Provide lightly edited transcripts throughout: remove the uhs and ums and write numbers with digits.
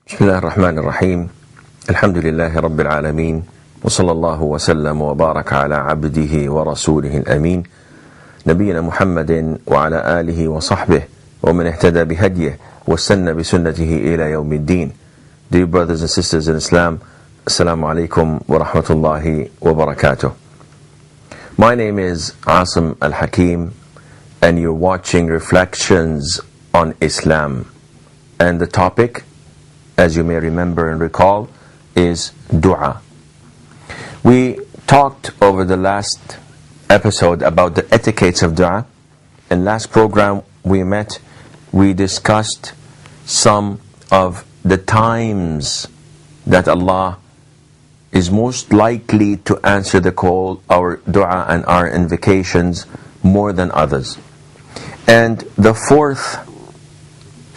بسم الله الرحمن الرحيم الحمد لله رب العالمين وصلى الله وسلم وبارك على عبده ورسوله الأمين نبينا محمد وعلى آله وصحبه ومن اهتدى بهديه واستنى بسنته إلى يوم الدين. Dear brothers and sisters in Islam, Assalamu alaikum wa rahmatullahi wa barakatuh. My name is Asim Al-Hakim and you're watching Reflections on Islam, and the topic, as you may remember and recall, is Duah. We talked over the last episode about the etiquettes of Duah. In last program we discussed some of the times that Allah is most likely to answer the call, our Duah and our invocations, more than others. And the fourth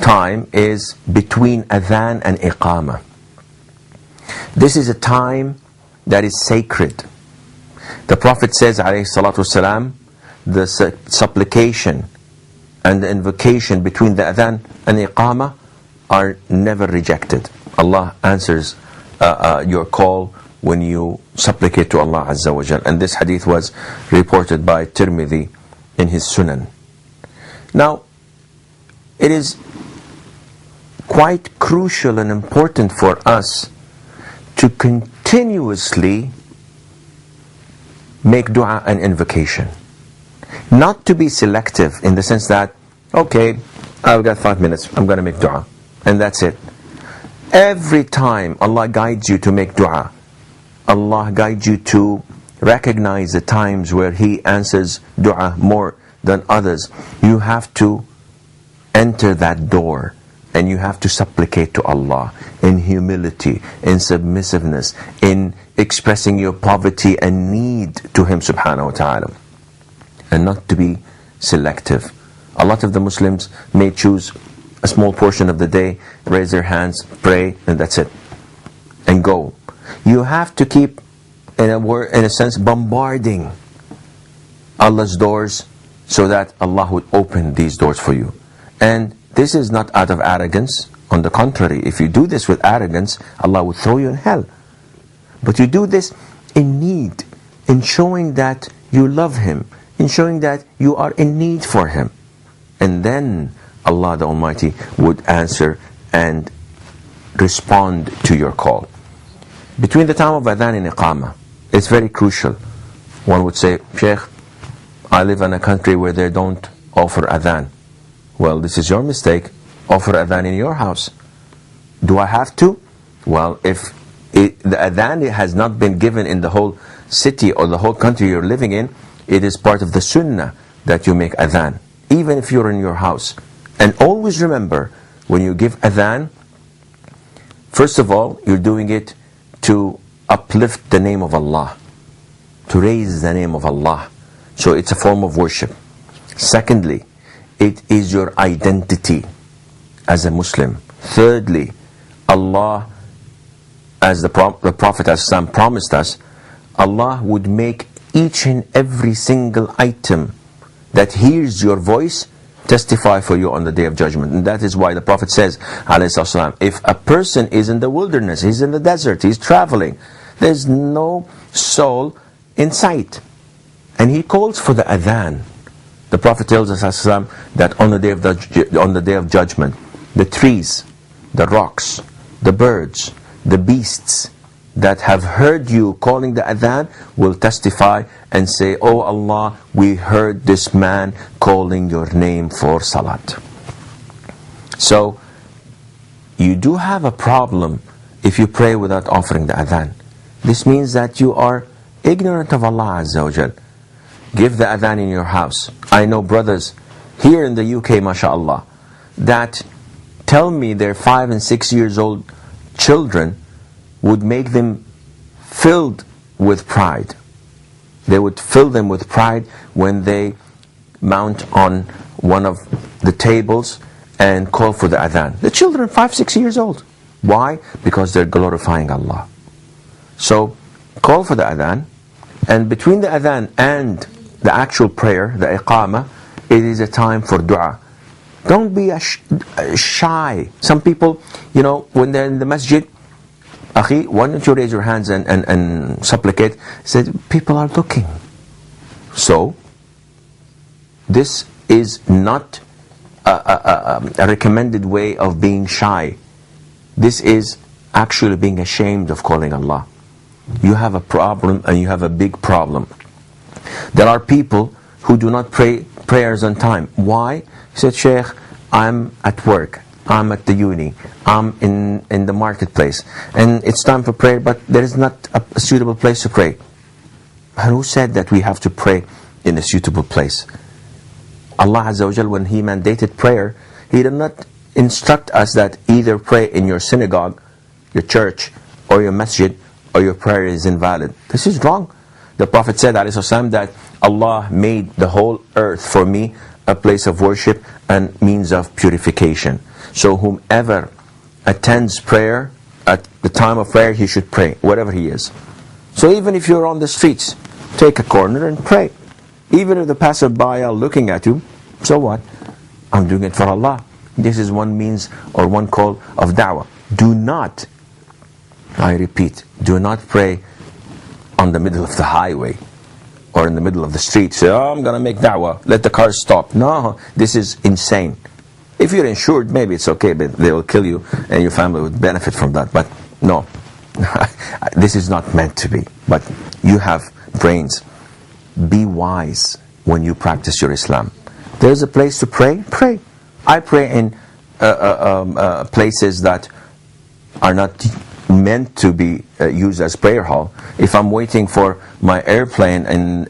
time is between adhan and iqamah. This is a time that is sacred. The Prophet says, alayhi salatu wasalam, the supplication and the invocation between the adhan and iqamah are never rejected. Allah answers your call when you supplicate to Allah Azza wa Jal. And this hadith was reported by Tirmidhi in his Sunan. Now, it is quite crucial and important for us to continuously make dua and invocation. Not to be selective in the sense that, okay, I've got 5 minutes, I'm going to make dua, and that's it. Every time Allah guides you to make dua, Allah guides you to recognize the times where He answers dua more than others. You have to enter that door and you have to supplicate to Allah in humility, in submissiveness, in expressing your poverty and need to Him subhanahu wa ta'ala, and not to be selective. A lot of the Muslims may choose a small portion of the day, raise their hands, pray, and that's it, and go. You have to keep, in a sense, bombarding Allah's doors so that Allah would open these doors for you. And this is not out of arrogance. On the contrary, if you do this with arrogance, Allah will throw you in hell. But you do this in need, in showing that you love Him, in showing that you are in need for Him. And then Allah the Almighty would answer and respond to your call. Between the time of adhan and iqamah, it's very crucial. One would say, Sheikh, I live in a country where they don't offer adhan. Well, this is your mistake. Offer adhan in your house. Do I have to? Well, if the adhan has not been given in the whole city or the whole country you're living in, it is part of the sunnah that you make adhan, even if you're in your house. And always remember, when you give adhan, first of all, you're doing it to uplift the name of Allah, to raise the name of Allah. So it's a form of worship. Secondly, it is your identity as a Muslim. Thirdly, Allah, as the Prophet ﷺ promised us, Allah would make each and every single item that hears your voice testify for you on the Day of Judgment. And that is why the Prophet says, ﷺ, if a person is in the wilderness, he's in the desert, he's traveling, there's no soul in sight, and he calls for the adhan, the Prophet tells us ﷺ, that on the Day of Judgment, the trees, the rocks, the birds, the beasts that have heard you calling the adhan will testify and say, Oh Allah, we heard this man calling your name for salat. So, you do have a problem if you pray without offering the adhan. This means that you are ignorant of Allah Azza wa Jal. Give the adhan in your house. I know brothers here in the UK, mashallah, that tell me their 5 and 6 years old children would make them filled with pride. They would fill them with pride when they mount on one of the tables and call for the adhan. The children 5, 6 years old. Why? Because they're glorifying Allah. So, call for the adhan, and between the adhan and the actual prayer, the iqamah, it is a time for dua. Don't be shy. Some people, when they're in the masjid, Akhi, why don't you raise your hands and supplicate? Said, people are looking. So, this is not a recommended way of being shy. This is actually being ashamed of calling Allah. You have a problem, and you have a big problem. There are people who do not pray prayers on time. Why? He said, Sheikh, I'm at work, I'm at the uni, I'm in the marketplace, and it's time for prayer, but there is not a suitable place to pray. And who said that we have to pray in a suitable place? Allah Azza wa Jal, when He mandated prayer, He did not instruct us that either pray in your synagogue, your church, or your masjid, or your prayer is invalid. This is wrong. The Prophet said, ﷺ, that Allah made the whole earth for me a place of worship and means of purification. So whomever attends prayer, at the time of prayer, he should pray, wherever he is. So even if you're on the streets, take a corner and pray. Even if the passerby are looking at you, so what? I'm doing it for Allah. This is one means or one call of da'wah. Do not, I repeat, do not pray on the middle of the highway or in the middle of the street. Say, oh, I'm going to make da'wah, let the cars stop. No, this is insane. If you're insured, maybe it's okay, but they will kill you and your family would benefit from that. But no, this is not meant to be. But you have brains. Be wise when you practice your Islam. There's a place to pray, pray. I pray in places that are not meant to be used as prayer hall. If I'm waiting for my airplane in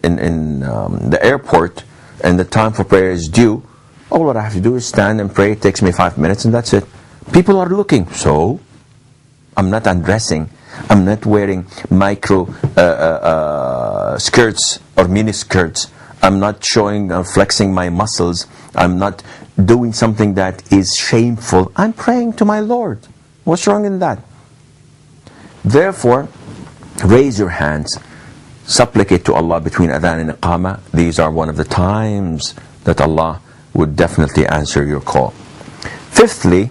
the airport and the time for prayer is due, all what I have to do is stand and pray. It takes me 5 minutes and that's it. People are looking, so I'm not undressing. I'm not wearing micro skirts or mini skirts. I'm not showing or flexing my muscles. I'm not doing something that is shameful. I'm praying to my Lord. What's wrong in that? Therefore, raise your hands, supplicate to Allah between adhan and iqamah. These are one of the times that Allah would definitely answer your call. Fifthly,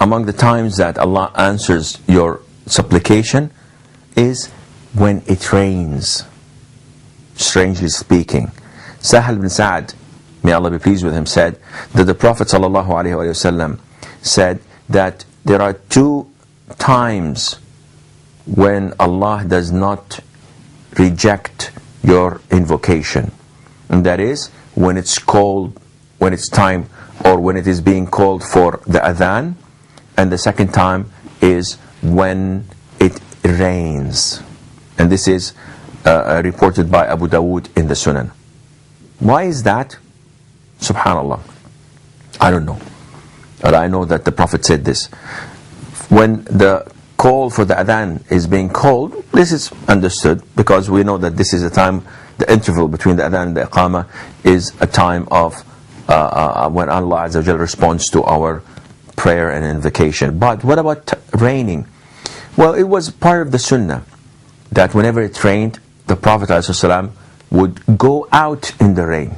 among the times that Allah answers your supplication is when it rains. Strangely speaking, Sahal bin Sa'ad, may Allah be pleased with him, said that the Prophet ﷺ said that there are two times when Allah does not reject your invocation, and that is when it's called, when it's time, or when it is being called for the adhan, and the second time is when it rains. And this is reported by Abu Dawood in the Sunan. Why is that? Subhanallah, I don't know, but I know that the Prophet said this. When the call for the adhan is being called, this is understood because we know that this is a time, the interval between the adhan and the iqamah is a time of when Allah Azza wa Jalla responds to our prayer and invocation. But what about raining? Well, it was part of the sunnah that whenever it rained, the Prophet ﷺ would go out in the rain,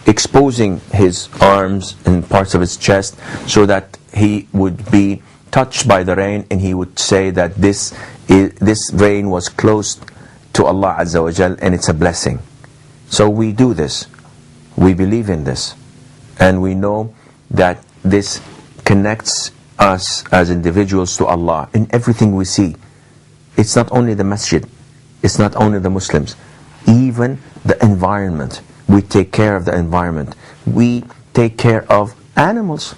exposing his arms and parts of his chest so that he would be touched by the rain, and he would say that this rain was close to Allah Azza wa Jal and it's a blessing. So we do this, we believe in this, and we know that this connects us as individuals to Allah in everything we see. It's not only the masjid, it's not only the Muslims, even the environment. We take care of the environment. We take care of animals.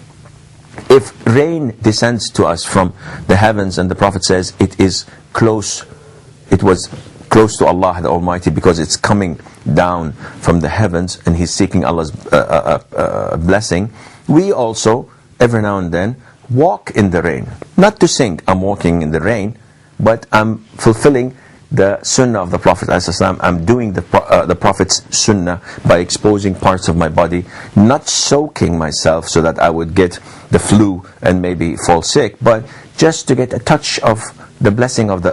If rain descends to us from the heavens, and the Prophet says it is close, it was close to Allah the Almighty because it's coming down from the heavens and he's seeking Allah's blessing, we also every now and then walk in the rain. Not to sing, I'm walking in the rain, but I'm fulfilling the sunnah of the Prophet ﷺ. I'm doing the Prophet's sunnah by exposing parts of my body, not soaking myself so that I would get the flu and maybe fall sick, but just to get a touch of the blessing of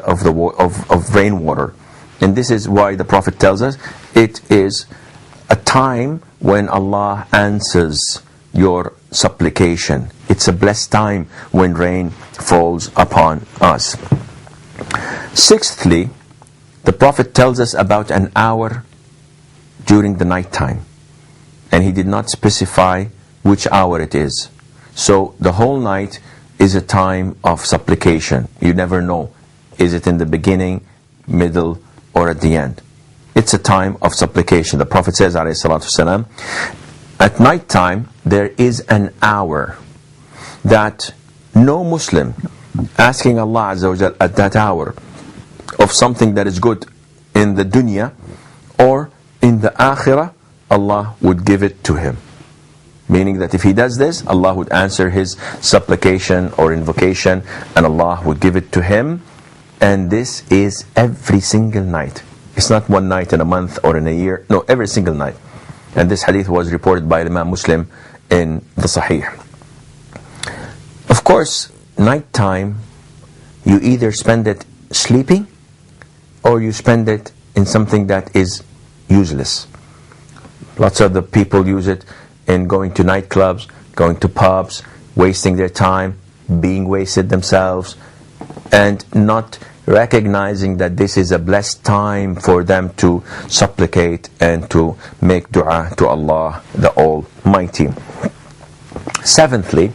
rainwater. And this is why the Prophet tells us it is a time when Allah answers your supplication. It's a blessed time when rain falls upon us. Sixthly, the Prophet tells us about an hour during the night time, and he did not specify which hour it is. So the whole night is a time of supplication. You never know. Is it in the beginning, middle, or at the end? It's a time of supplication. The Prophet says, alayhi salatu wasalam, at night time there is an hour that no Muslim asking Allah Azza wa Jal at that hour of something that is good in the dunya or in the akhirah, Allah would give it to him. Meaning that if he does this, Allah would answer his supplication or invocation, and Allah would give it to him. And this is every single night. It's not one night in a month or in a year. No, every single night. And this hadith was reported by Imam Muslim in the Sahih. Of course, night time, you either spend it sleeping or you spend it in something that is useless. Lots of the people use it in going to nightclubs, going to pubs, wasting their time, being wasted themselves, and not recognizing that this is a blessed time for them to supplicate and to make dua to Allah the Almighty. Seventhly,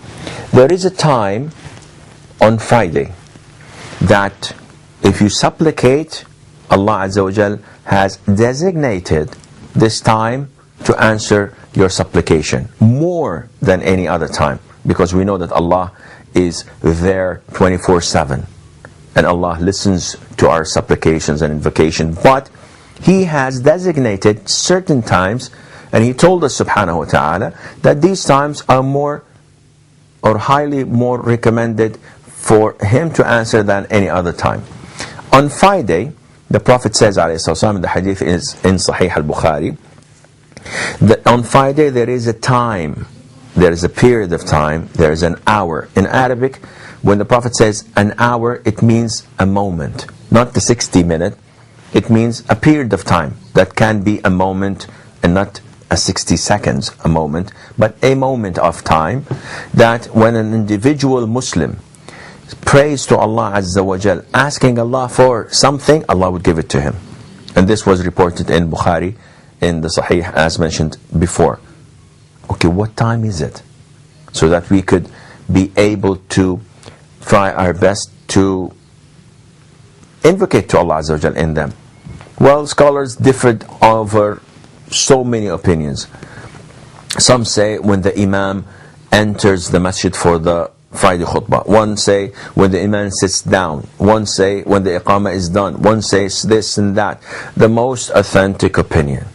there is a time on Friday that if you supplicate, Allah Azza wa Jal has designated this time to answer your supplication more than any other time, because we know that Allah is there 24/7 and Allah listens to our supplications and invocation. But He has designated certain times, and He told us subhanahu wa ta'ala that these times are more or highly more recommended for Him to answer than any other time. On Friday, the Prophet says, alayhi salam, the hadith is in Sahih al-Bukhari, that on Friday there is a time, there is a period of time, there is an hour. In Arabic, when the Prophet says an hour, it means a moment, not the 60-minute. It means a period of time that can be a moment and not a 60 seconds a moment, but a moment of time that when an individual Muslim prays to Allah Azza wa Jal, asking Allah for something, Allah would give it to him. And this was reported in Bukhari, in the Sahih, as mentioned before. Okay, what time is it? So that we could be able to try our best to invocate to Allah Azza wa Jal in them. Well, scholars differed over so many opinions. Some say when the Imam enters the masjid for the Friday khutbah. One say when the Imam sits down. One say when the Iqamah is done. One says this and that. The most authentic opinion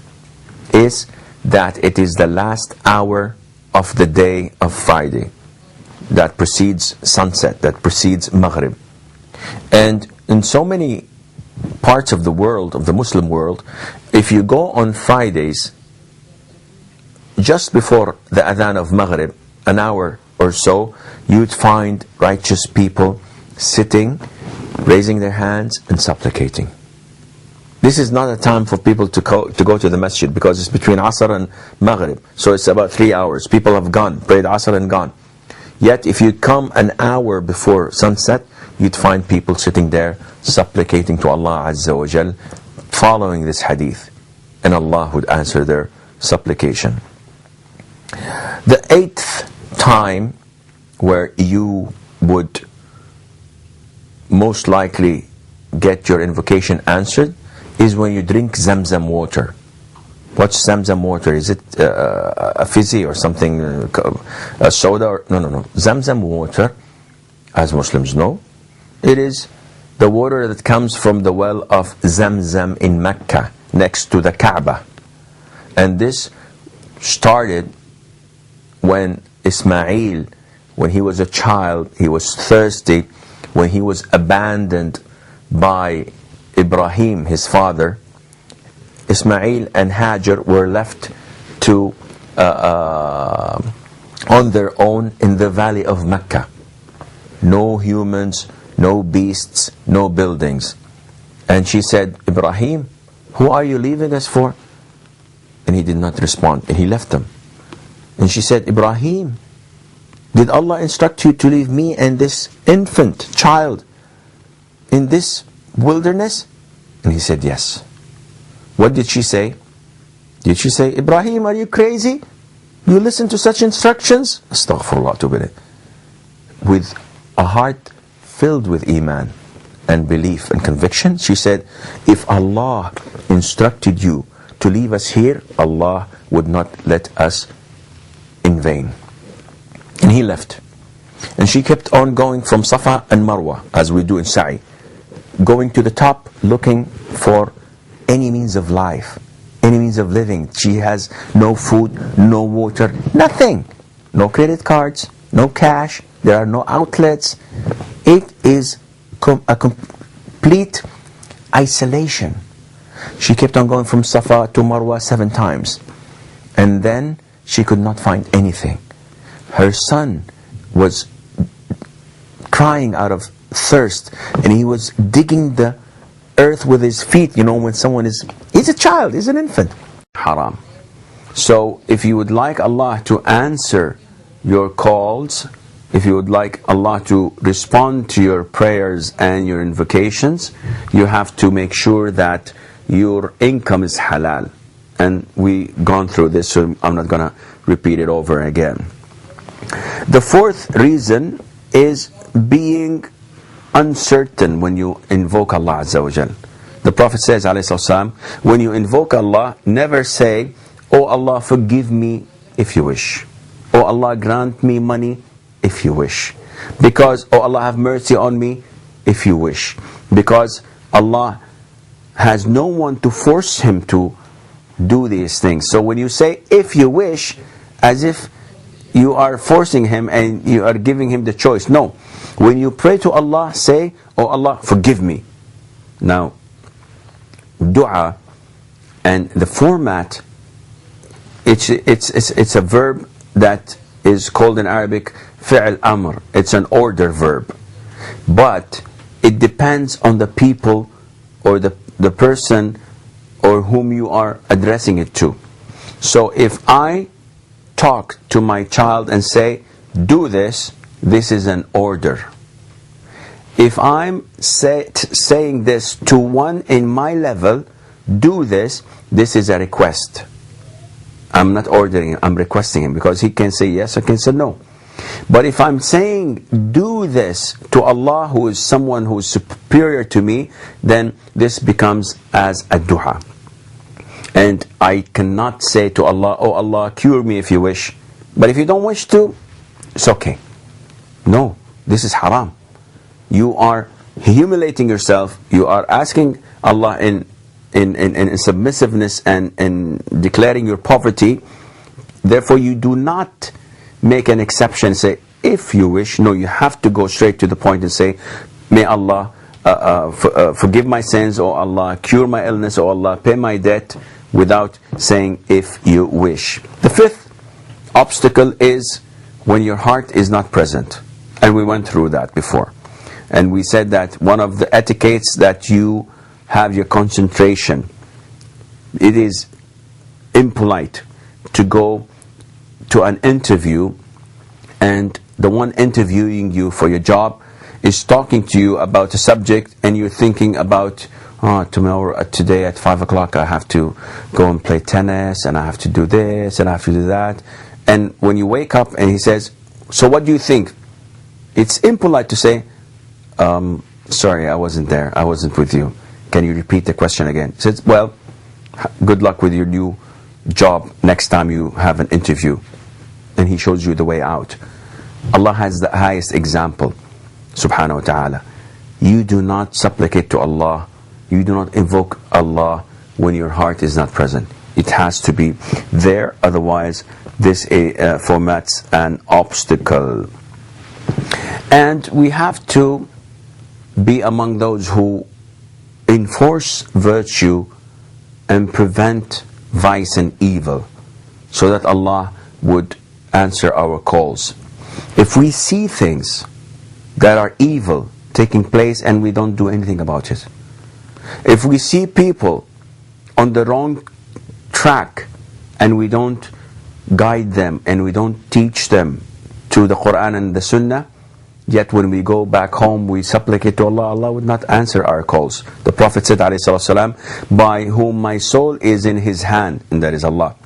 is that it is the last hour of the day of Friday that precedes sunset, that precedes Maghrib. And in so many parts of the world, of the Muslim world, if you go on Fridays, just before the adhan of Maghrib, an hour or so, you'd find righteous people sitting, raising their hands and supplicating. This is not a time for people to go to the masjid, because it's between Asr and Maghrib. So it's about 3 hours. People have gone, prayed Asr and gone. Yet if you come an hour before sunset, you'd find people sitting there supplicating to Allah Azza wa Jal, following this hadith, and Allah would answer their supplication. The eighth time where you would most likely get your invocation answered is when you drink Zamzam water. What's Zamzam water? Is it a fizzy or something, a soda? Or, no. Zamzam water, as Muslims know, it is the water that comes from the well of Zamzam in Mecca, next to the Kaaba. And this started when Ismail, when he was a child, he was thirsty, when he was abandoned by Ibrahim, his father. Ismail and Hajar were left to on their own in the valley of Mecca. No humans, no beasts, no buildings. And she said, Ibrahim, who are you leaving us for? And he did not respond, and he left them. And she said, Ibrahim, did Allah instruct you to leave me and this infant child in this wilderness? And he said, yes. What did she say? Did she say, Ibrahim, are you crazy? You listen to such instructions? Astaghfirullah to billah. With a heart filled with iman and belief and conviction, she said, if Allah instructed you to leave us here, Allah would not let us in vain. And he left. And she kept on going from Safa and Marwa, as we do in Sa'i, going to the top, looking for any means of life, any means of living. She has no food, no water, nothing. No credit cards, no cash, there are no outlets. It is a complete isolation. She kept on going from Safa to Marwa 7 times. And then she could not find anything. Her son was crying out of thirst, and he was digging the earth with his feet. You know, when someone he's a child, he's an infant. Haram. So if you would like Allah to answer your calls, if you would like Allah to respond to your prayers and your invocations, you have to make sure that your income is halal. And we've gone through this, so I'm not going to repeat it over again. The fourth reason is being uncertain when you invoke Allah Azza wa Jal. The Prophet says, ﷺ, when you invoke Allah, never say, Oh Allah, forgive me if you wish. Oh Allah, grant me money if you wish. Because, Oh Allah, have mercy on me if you wish. Because Allah has no one to force him to do these things. So when you say, if you wish, as if you are forcing him and you are giving him the choice. No. When you pray to Allah, say, Oh Allah, forgive me. Now, Duah and the format, it's a verb that is called in Arabic fi'l amr. It's an order verb. But it depends on the people or the person or whom you are addressing it to. So if I talk to my child and say, do this, this is an order. If I'm saying this to one in my level, do this, this is a request. I'm not ordering him, I'm requesting him, because he can say yes or can say no. But if I'm saying, do this to Allah, who is someone who is superior to me, then this becomes as a dua. And I cannot say to Allah, Oh Allah, cure me if you wish. But if you don't wish to, it's okay. No, this is haram. You are humiliating yourself. You are asking Allah in submissiveness and declaring your poverty. Therefore, you do not make an exception, say, if you wish. No, you have to go straight to the point and say, may Allah forgive my sins, or Allah cure my illness, or Allah pay my debt, without saying, if you wish. The fifth obstacle is when your heart is not present. And we went through that before. And we said that one of the etiquettes that you have your concentration. It is impolite to go to an interview and the one interviewing you for your job is talking to you about a subject, and you're thinking about, today at 5 o'clock I have to go and play tennis, and I have to do this, and I have to do that. And when you wake up and he says, so what do you think? It's impolite to say, sorry, I wasn't there, I wasn't with you. Can you repeat the question again? He says, well, good luck with your new job next time you have an interview. And he shows you the way out. Allah has the highest example, subhanahu wa ta'ala. You do not supplicate to Allah, you do not invoke Allah when your heart is not present. It has to be there, otherwise this formats an obstacle. And we have to be among those who enforce virtue and prevent vice and evil, so that Allah would answer our calls. If we see things that are evil taking place and we don't do anything about it, if we see people on the wrong track and we don't guide them and we don't teach them to the Quran and the Sunnah, yet when we go back home we supplicate to Allah, Allah would not answer our calls. The Prophet said ﷺ, by whom my soul is in his hand, and that is Allah.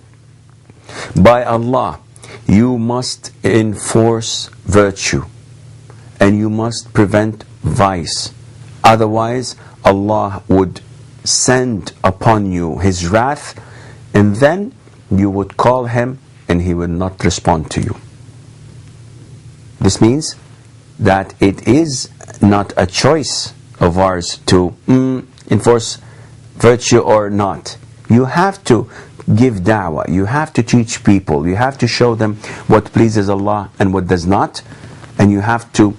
By Allah, you must enforce virtue and you must prevent vice. Otherwise, Allah would send upon you His wrath, and then you would call Him and He will not respond to you. This means that it is not a choice of ours to enforce virtue or not. You have to give da'wah, you have to teach people, you have to show them what pleases Allah and what does not, and you have to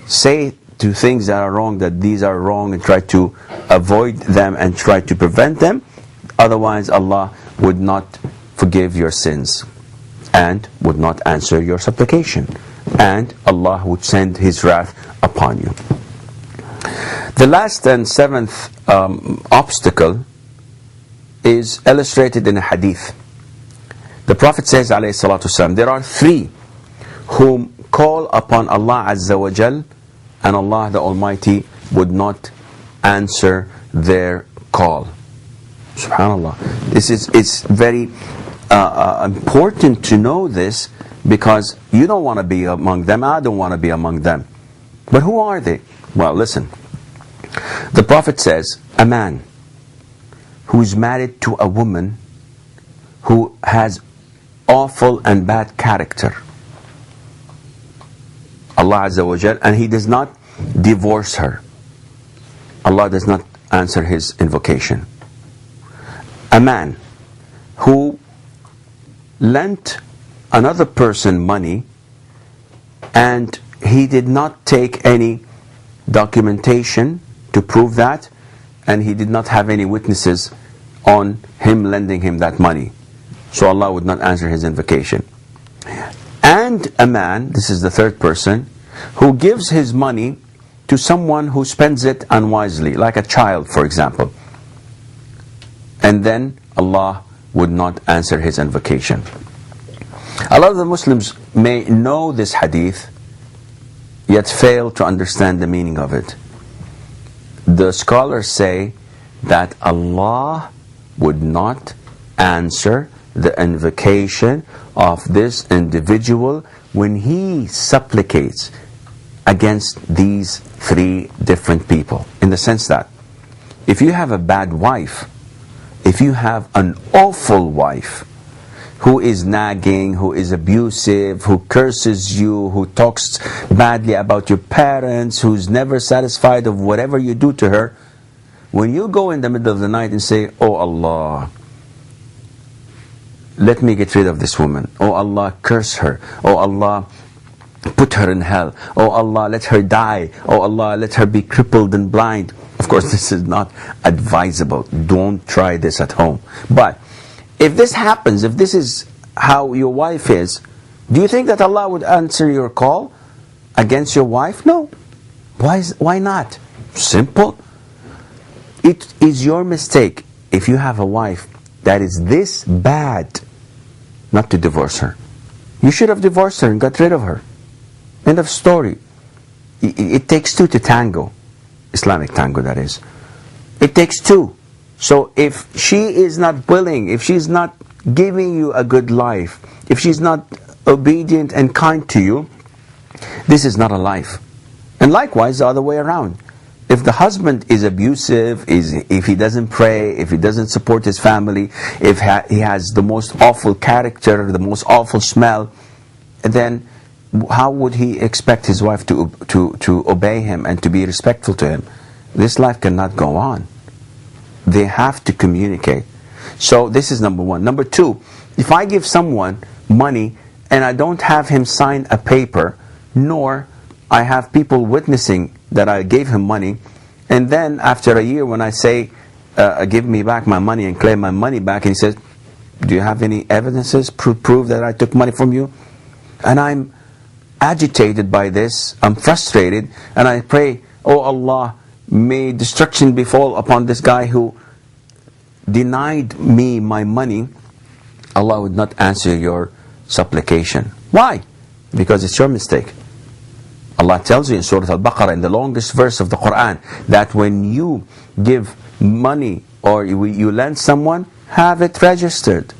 say to things that are wrong that these are wrong and try to avoid them and try to prevent them. Otherwise Allah would not forgive your sins and would not answer your supplication, and Allah would send His wrath upon you. The last and seventh obstacle is illustrated in a hadith. The Prophet says ﷺ, there are three whom call upon Allah Azza wa Jal, and Allah the Almighty would not answer their call. Subhanallah. It's very important to know this, because you don't want to be among them, I don't want to be among them. But who are they? Well, listen. The Prophet says, a man who is married to a woman who has awful and bad character, Allah Azza wa Jal, and he does not divorce her, Allah does not answer his invocation. A man who lent another person money and he did not take any documentation to prove that, and he did not have any witnesses on him lending him that money, so Allah would not answer his invocation. And a man, this is the third person, who gives his money to someone who spends it unwisely, like a child for example, and then Allah would not answer his invocation. A lot of the Muslims may know this hadith, yet fail to understand the meaning of it. The scholars say that Allah would not answer the invocation of this individual when he supplicates against these three different people. In the sense that if you have a bad wife, if you have an awful wife who is nagging, who is abusive, who curses you, who talks badly about your parents, who's never satisfied of whatever you do to her, when you go in the middle of the night and say, oh Allah, let me get rid of this woman, oh Allah, curse her, oh Allah, put her in hell, oh Allah, let her die, oh Allah, let her be crippled and blind. Of course, this is not advisable. Don't try this at home. But if this happens, if this is how your wife is, do you think that Allah would answer your call against your wife? No. Why not? Simple. It is your mistake if you have a wife that is this bad not to divorce her. You should have divorced her and got rid of her. End of story. It takes two to tango. Islamic tango, that is. It takes two. So if she is not willing, if she's not giving you a good life, if she's not obedient and kind to you, this is not a life. And likewise, the other way around. If the husband is abusive, if he doesn't pray, if he doesn't support his family, if he has the most awful character, the most awful smell, then how would he expect his wife to obey him and to be respectful to him? This life cannot go on. They have to communicate. So this is number one. Number two, if I give someone money and I don't have him sign a paper, nor I have people witnessing that I gave him money, and then after a year when I say, give me back my money and claim my money back, and he says, do you have any evidences, prove that I took money from you? And I'm agitated by this, I'm frustrated, and I pray, oh Allah, may destruction befall upon this guy who denied me my money. Allah would not answer your supplication. Why? Because it's your mistake. Allah tells you in Surah Al-Baqarah, in the longest verse of the Quran, that when you give money or you lend someone, have it registered.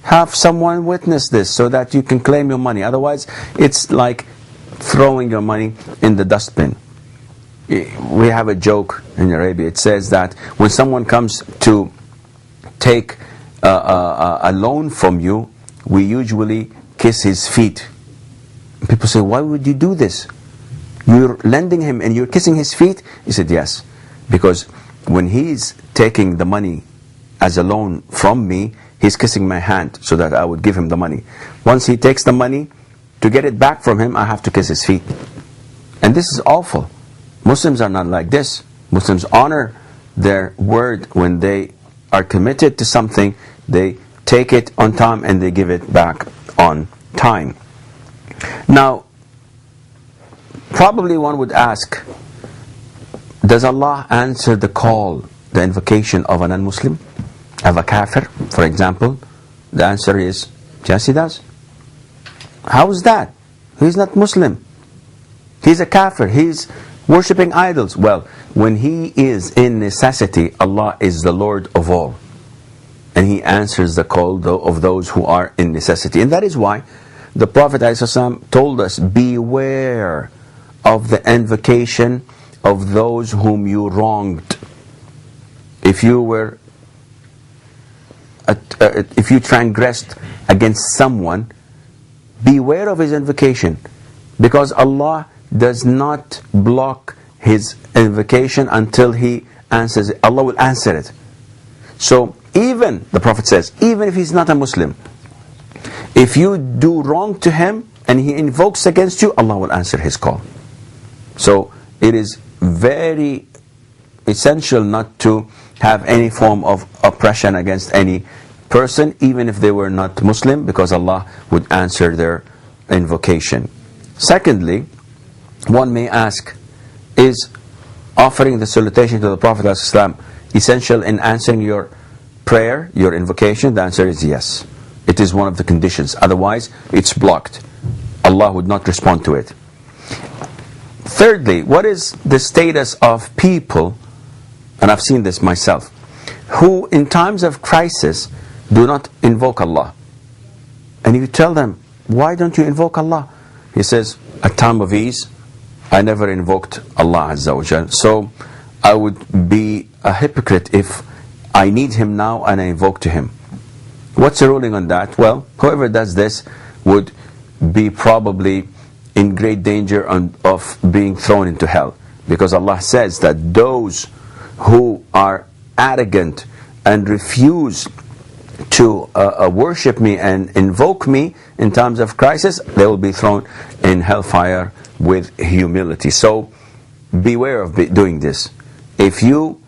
Have someone witness this so that you can claim your money. Otherwise, it's like throwing your money in the dustbin. We have a joke in Arabia. It says that when someone comes to take a loan from you, we usually kiss his feet. People say, why would you do this? You're lending him and you're kissing his feet? He said, yes. Because when he's taking the money as a loan from me, he's kissing my hand so that I would give him the money. Once he takes the money, to get it back from him, I have to kiss his feet. And this is awful. Muslims are not like this. Muslims honor their word. When they are committed to something, they take it on time and they give it back on time. Now, probably one would ask, does Allah answer the call, the invocation of a non-Muslim, of a kafir, for example? The answer is, yes, He does. How is that? He's not Muslim. He's a kafir. He's worshipping idols. Well, when he is in necessity, Allah is the Lord of all. And He answers the call of those who are in necessity. And that is why the Prophet ﷺ told us, beware of the invocation of those whom you wronged. If you transgressed against someone, beware of his invocation, because Allah does not block his invocation until He answers it. Allah will answer it. So even, the Prophet says, even if he's not a Muslim, if you do wrong to him and he invokes against you, Allah will answer his call. So it is very essential not to have any form of oppression against any person, even if they were not Muslim, because Allah would answer their invocation. Secondly, one may ask, is offering the salutation to the Prophet ﷺ essential in answering your prayer, your invocation? The answer is yes. It is one of the conditions. Otherwise, it's blocked. Allah would not respond to it. Thirdly, what is the status of people, and I've seen this myself, who in times of crisis do not invoke Allah? And you tell them, why don't you invoke Allah? He says, at time of ease, I never invoked Allah Azza wa Jal. So I would be a hypocrite if I need Him now and I invoke to Him. What's the ruling on that? Well, whoever does this would be probably in great danger of being thrown into hell. Because Allah says that those who are arrogant and refuse to worship me and invoke me in times of crisis, they will be thrown in hellfire with humility. So beware of doing this. If you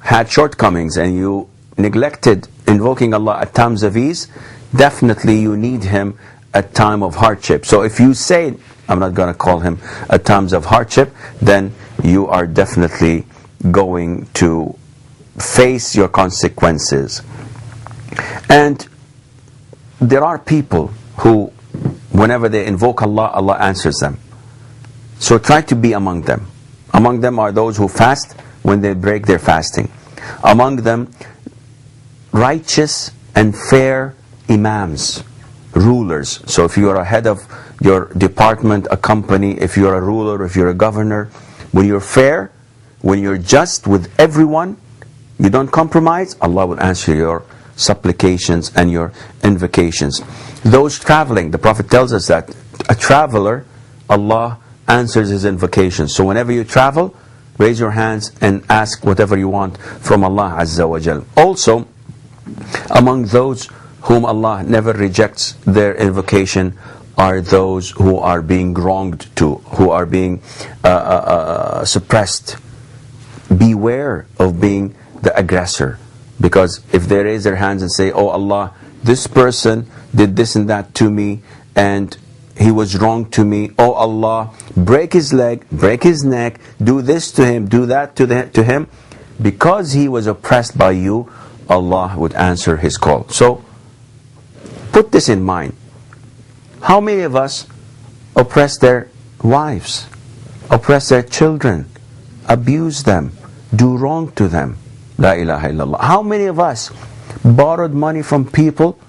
had shortcomings and you neglected invoking Allah at times of ease, definitely you need Him at time of hardship. So if you say, I'm not going to call Him at times of hardship, then you are definitely going to face your consequences. And there are people who, whenever they invoke Allah, Allah answers them. So try to be among them. Among them are those who fast when they break their fasting. Among them, righteous and fair imams, rulers. So if you are a head of your department, a company, if you're a ruler, if you're a governor, when you're fair, when you're just with everyone, you don't compromise, Allah will answer your supplications and your invocations. Those traveling, the Prophet tells us that a traveler, Allah answers his invocations. So whenever you travel, raise your hands and ask whatever you want from Allah Azza wa Jal. Also, among those whom Allah never rejects their invocation are those who are being wronged to, who are being suppressed. Beware of being the aggressor, because if they raise their hands and say, oh Allah, this person did this and that to me and he was wrong to me, oh Allah, break his leg, break his neck, do this to him, do that to him, because he was oppressed by you, Allah would answer his call. So put this in mind. How many of us oppress their wives, oppress their children, abuse them, do wrong to them? La ilaha illallah. How many of us borrowed money from people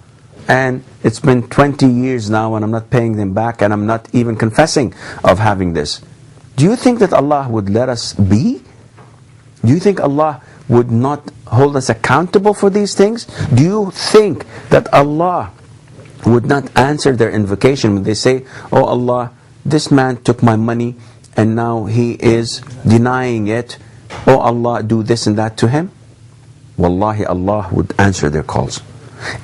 and it's been 20 years now and I'm not paying them back and I'm not even confessing of having this? Do you think that Allah would let us be? Do you think Allah would not hold us accountable for these things? Do you think that Allah would not answer their invocation when they say, oh Allah, this man took my money and now he is denying it. Oh Allah, do this and that to him? Wallahi, Allah would answer their calls.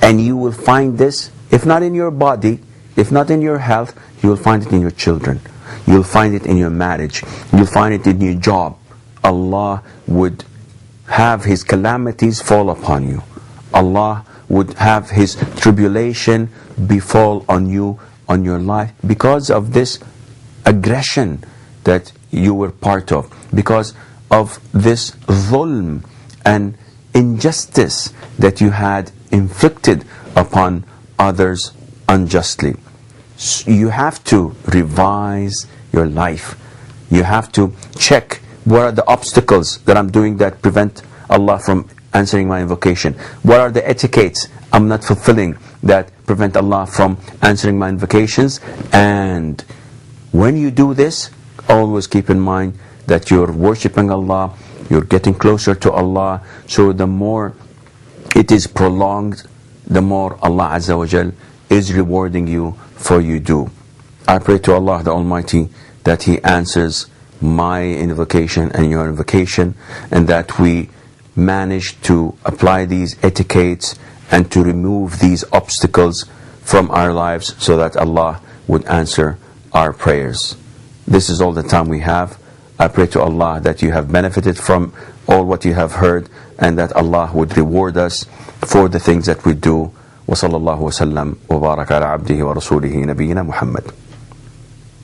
And you will find this, if not in your body, if not in your health, you will find it in your children. You'll find it in your marriage. You'll find it in your job. Allah would have His calamities fall upon you. Allah would have His tribulation befall on you, on your life, because of this aggression that you were part of, because of this dhulm and injustice that you had inflicted upon others unjustly. You have to revise your life. You have to check what are the obstacles that I'm doing that prevent Allah from answering my invocation. What are the etiquettes I'm not fulfilling that prevent Allah from answering my invocations? And when you do this, always keep in mind that you're worshipping Allah, you're getting closer to Allah. So the more it is prolonged, the more Allah Azza wa Jal is rewarding you for you do. I pray to Allah the Almighty that He answers my invocation and your invocation, and that we manage to apply these etiquettes and to remove these obstacles from our lives so that Allah would answer our prayers. This is all the time we have. I pray to Allah that you have benefited from all what you have heard, and that Allah would reward us for the things that we do. وصلى الله وسلم وبارك على عبده ورسوله نبينا محمد.